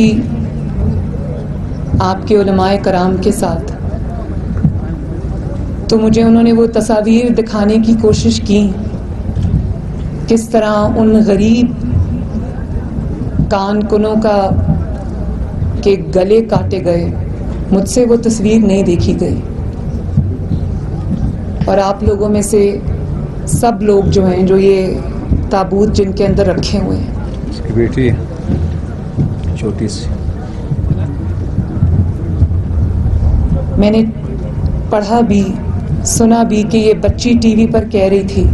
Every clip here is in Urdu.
تھی آپ کے علماء کرام کے ساتھ، تو مجھے انہوں نے وہ تصاویر دکھانے کی کوشش کی کس طرح ان غریب کان کنوں کا کے گلے کاٹے گئے. مجھ سے وہ تصویر نہیں دیکھی گئی، اور آپ لوگوں میں سے سب لوگ جو ہیں جو یہ تابوت جن کے اندر رکھے ہوئے ہیں، اس کی بیٹی چھوٹی سی، میں نے پڑھا بھی سنا بھی کہ یہ بچی ٹی وی پر کہہ رہی تھی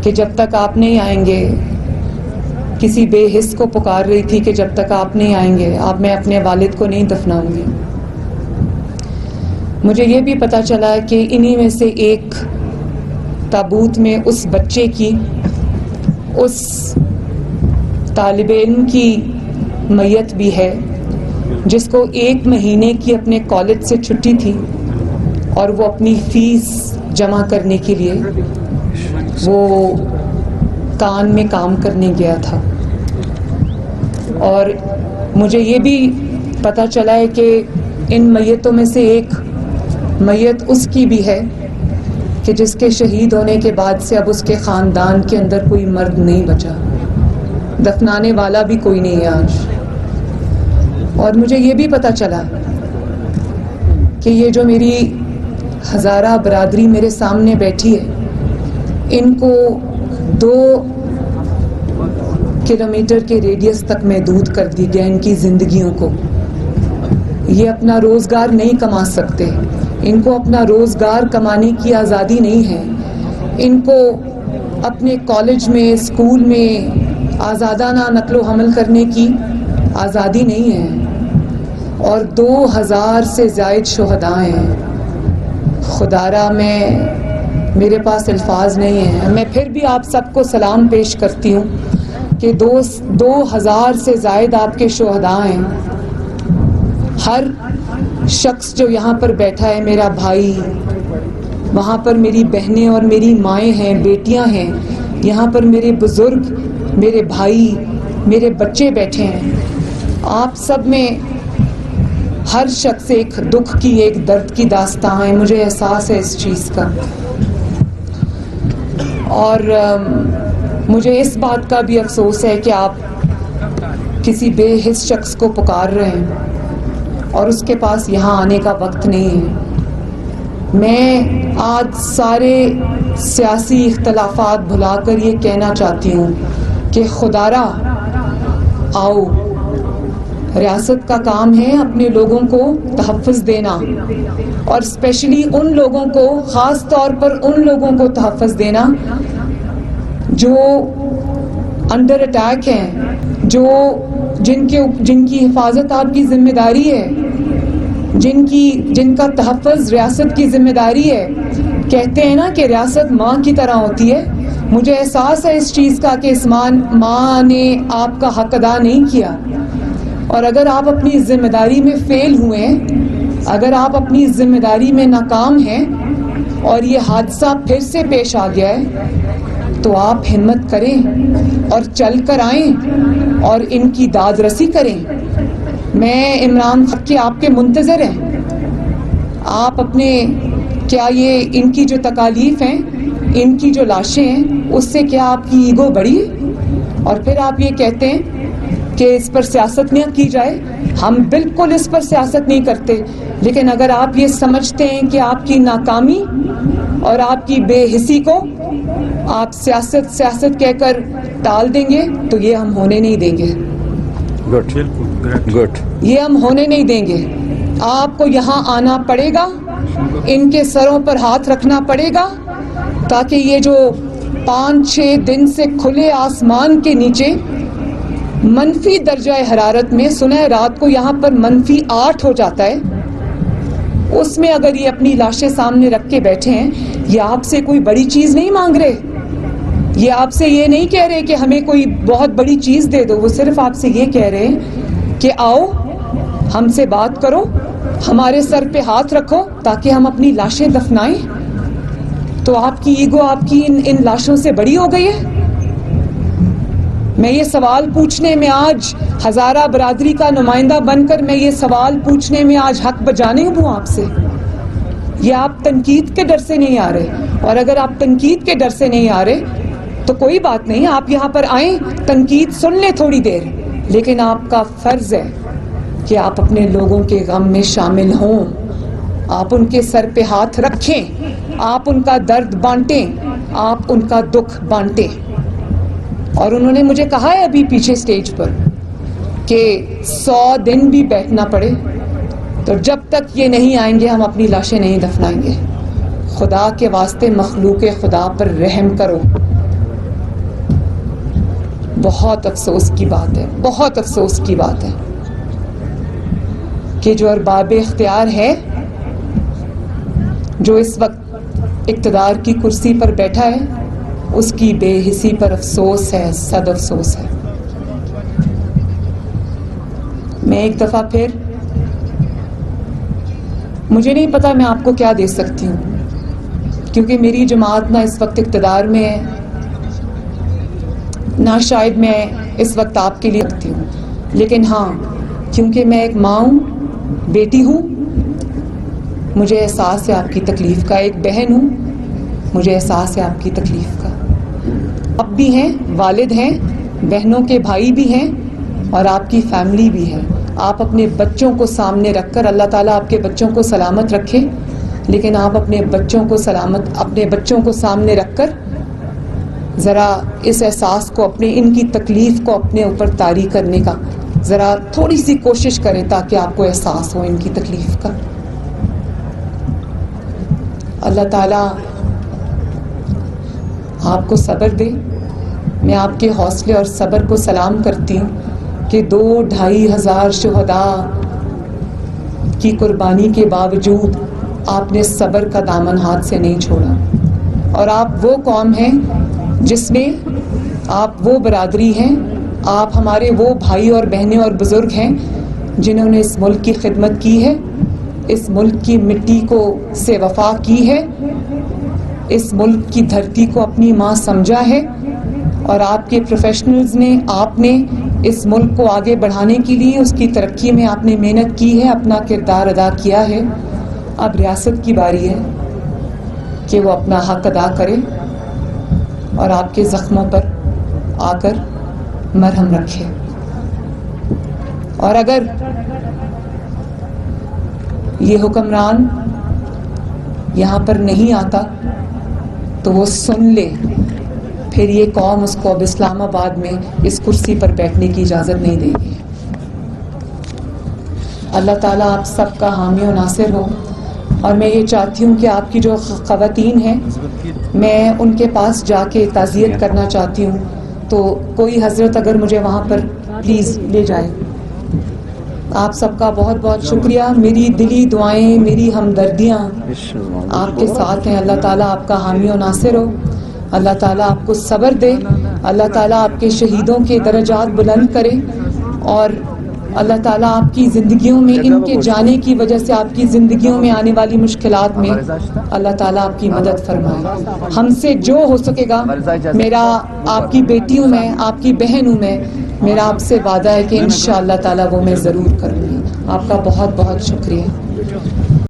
کہ جب تک آپ نہیں آئیں گے، کسی بے حس کو پکار رہی تھی کہ جب تک آپ نہیں آئیں گے میں اپنے والد کو نہیں دفناؤں گی. مجھے یہ بھی پتہ چلا کہ انہی میں سے ایک تابوت میں اس بچے کی، اس طالب علم کی میت بھی ہے جس کو 1 مہینے کی اپنے کالج سے چھٹی تھی، اور وہ اپنی فیس جمع کرنے کے لیے وہ کان میں کام کرنے گیا تھا. اور مجھے یہ بھی پتہ چلا ہے کہ ان میتوں میں سے ایک میت اس کی بھی ہے کہ جس کے شہید ہونے کے بعد سے اب اس کے خاندان کے اندر کوئی مرد نہیں بچا، دفنانے والا بھی کوئی نہیں ہے آج. اور مجھے یہ بھی پتہ چلا کہ یہ جو میری ہزارہ برادری میرے سامنے بیٹھی ہے، ان کو 2 کلومیٹر کے ریڈیس تک محدود کر دی گیا ان کی زندگیوں کو. یہ اپنا روزگار نہیں کما سکتے، ان کو اپنا روزگار کمانے کی آزادی نہیں ہے، ان کو اپنے کالج میں اسکول میں آزادانہ نقل و حمل کرنے کی آزادی نہیں ہے. اور 2000 سے زائد شہداء ہیں. خدارا میرے پاس الفاظ نہیں ہیں. میں پھر بھی آپ سب کو سلام پیش کرتی ہوں کہ 2000 سے زائد آپ کے شہداء ہیں. ہر شخص جو یہاں پر بیٹھا ہے میرا بھائی، وہاں پر میری بہنیں اور میری مائیں ہیں، بیٹیاں ہیں، یہاں پر میرے بزرگ، میرے بھائی، میرے بچے بیٹھے ہیں. آپ سب میں ہر شخص ایک دکھ کی، ایک درد کی داستان ہے. مجھے احساس ہے اس چیز کا، اور مجھے اس بات کا بھی افسوس ہے کہ آپ کسی بے حس شخص کو پکار رہے ہیں اور اس کے پاس یہاں آنے کا وقت نہیں ہے. میں آج سارے سیاسی اختلافات بھلا کر یہ کہنا چاہتی ہوں کہ خدارا آؤ. ریاست کا کام ہے اپنے لوگوں کو تحفظ دینا، اور اسپیشلی ان لوگوں کو، خاص طور پر ان لوگوں کو تحفظ دینا جو انڈر اٹیک ہیں، جن کی حفاظت آپ کی ذمہ داری ہے، جن کا تحفظ ریاست کی ذمہ داری ہے. کہتے ہیں نا کہ ریاست ماں کی طرح ہوتی ہے. مجھے احساس ہے اس چیز کا کہ اس ماں نے آپ کا حق ادا نہیں کیا، اور اگر آپ اپنی ذمہ داری میں فیل ہوئے ہیں، اگر آپ اپنی ذمہ داری میں ناکام ہیں اور یہ حادثہ پھر سے پیش آ گیا ہے، تو آپ ہمت کریں اور چل کر آئیں اور ان کی داد رسی کریں. میں عمران خان کے آپ کے منتظر ہیں. آپ اپنے کیا یہ ان کی جو تکالیف ہیں، ان کی جو لاشیں ہیں، اس سے کیا آپ کی ایگو بڑھی؟ اور پھر آپ یہ کہتے ہیں کہ اس پر سیاست نہ کی جائے. ہم بالکل اس پر سیاست نہیں کرتے، لیکن اگر آپ یہ سمجھتے ہیں کہ آپ کی ناکامی اور آپ کی بے حسی کو آپ سیاست کہہ کر ٹال دیں گے تو یہ ہم ہونے نہیں دیں گے. گڈ. یہ ہم ہونے نہیں دیں گے. آپ کو یہاں آنا پڑے گا، ان کے سروں پر ہاتھ رکھنا پڑے گا، تاکہ یہ جو 5-6 دن سے کھلے آسمان کے نیچے منفی درجہ حرارت میں، سنیں رات کو یہاں پر -8 ہو جاتا ہے، اس میں اگر یہ اپنی لاشیں سامنے رکھ کے بیٹھے ہیں، یہ آپ سے کوئی بڑی چیز نہیں مانگ رہے. یہ آپ سے یہ نہیں کہہ رہے کہ ہمیں کوئی بہت بڑی چیز دے دو. وہ صرف آپ سے یہ کہہ رہے ہیں کہ آؤ ہم سے بات کرو، ہمارے سر پہ ہاتھ رکھو تاکہ ہم اپنی لاشیں دفنائیں. تو آپ کی ایگو آپ کی ان لاشوں سے بڑی ہو گئی ہے. میں یہ سوال پوچھنے میں آج ہزارہ برادری کا نمائندہ بن کر میں یہ سوال پوچھنے میں آج حق بجانے ہوں آپ سے. یہ آپ تنقید کے ڈر سے نہیں آ رہے, اور اگر آپ تنقید کے ڈر سے نہیں آ رہے تو کوئی بات نہیں, آپ یہاں پر آئیں, تنقید سن لیں تھوڑی دیر, لیکن آپ کا فرض ہے کہ آپ اپنے لوگوں کے غم میں شامل ہوں, آپ ان کے سر پہ ہاتھ رکھیں, آپ ان کا درد بانٹیں, آپ ان کا دکھ بانٹیں. اور انہوں نے مجھے کہا ہے ابھی پیچھے سٹیج پر کہ 100 دن بھی بیٹھنا پڑے تو جب تک یہ نہیں آئیں گے ہم اپنی لاشیں نہیں دفنائیں گے. خدا کے واسطے مخلوق خدا پر رحم کرو. بہت افسوس کی بات ہے, بہت افسوس کی بات ہے کہ جو ارباب اختیار ہے, جو اس وقت اقتدار کی کرسی پر بیٹھا ہے, اس کی بے حسی پر افسوس ہے, صد افسوس ہے. میں ایک دفعہ پھر, مجھے نہیں پتا میں آپ کو کیا دے سکتی ہوں, کیونکہ میری جماعت نہ اس وقت اقتدار میں ہے, نہ شاید میں اس وقت آپ کے لیے رکھتی ہوں, لیکن ہاں کیونکہ میں ایک ماں ہوں, بیٹی ہوں, مجھے احساس ہے آپ کی تکلیف کا, ایک بہن ہوں, مجھے احساس ہے آپ کی تکلیف کا. اب بھی ہیں, والد ہیں, بہنوں کے بھائی بھی ہیں, اور آپ کی فیملی بھی ہے. آپ اپنے بچوں کو سامنے رکھ کر, اللہ تعالیٰ آپ کے بچوں کو سلامت رکھے, لیکن آپ اپنے بچوں کو سامنے رکھ کر ذرا اس احساس کو, ان کی تکلیف کو اپنے اوپر طاری کرنے کا ذرا تھوڑی سی کوشش کریں تاکہ آپ کو احساس ہو ان کی تکلیف کا. اللہ تعالیٰ آپ کو صبر دے. میں آپ کے حوصلے اور صبر کو سلام کرتی ہوں کہ 2-2.5 ہزار شہداء کی قربانی کے باوجود آپ نے صبر کا دامن ہاتھ سے نہیں چھوڑا. اور آپ وہ قوم ہیں جس میں آپ وہ برادری ہیں, آپ ہمارے وہ بھائی اور بہنیں اور بزرگ ہیں جنہوں نے اس ملک کی خدمت کی ہے, اس ملک کی مٹی کو سے وفا کی ہے, اس ملک کی دھرتی کو اپنی ماں سمجھا ہے, اور آپ کے پروفیشنلز نے, آپ نے اس ملک کو آگے بڑھانے کے لیے, اس کی ترقی میں آپ نے محنت کی ہے, اپنا کردار ادا کیا ہے. اب ریاست کی باری ہے کہ وہ اپنا حق ادا کرے اور آپ کے زخموں پر آ کر مرہم رکھے. اور اگر یہ حکمران یہاں پر نہیں آتا تو وہ سن لے, پھر یہ قوم اس کو اب اسلام آباد میں اس کرسی پر بیٹھنے کی اجازت نہیں دے گی. اللہ تعالیٰ آپ سب کا حامی و ناصر ہو. اور میں یہ چاہتی ہوں کہ آپ کی جو خواتین ہیں, میں ان کے پاس جا کے تعزیت کرنا چاہتی ہوں, تو کوئی حضرت اگر مجھے وہاں پر پلیز لے جائے. آپ سب کا بہت بہت شکریہ. میری دلی دعائیں, میری ہمدردیاں آپ کے ساتھ ہیں. اللہ تعالیٰ آپ کا حامی و ناصر ہو. اللہ تعالیٰ آپ کو صبر دے. اللہ تعالیٰ آپ کے شہیدوں کے درجات بلند کرے, اور اللہ تعالیٰ آپ کی زندگیوں میں, ان کے جانے کی وجہ سے آپ کی زندگیوں میں آنے والی مشکلات میں اللہ تعالیٰ آپ کی مدد فرمائے. ہم سے جو ہو سکے گا, میرا آپ کی بیٹی ہوں میں, آپ کی بہن ہوں میں, میرا آپ سے وعدہ ہے کہ انشاءاللہ تعالیٰ وہ میں ضرور کروں گی. آپ کا بہت بہت شکریہ.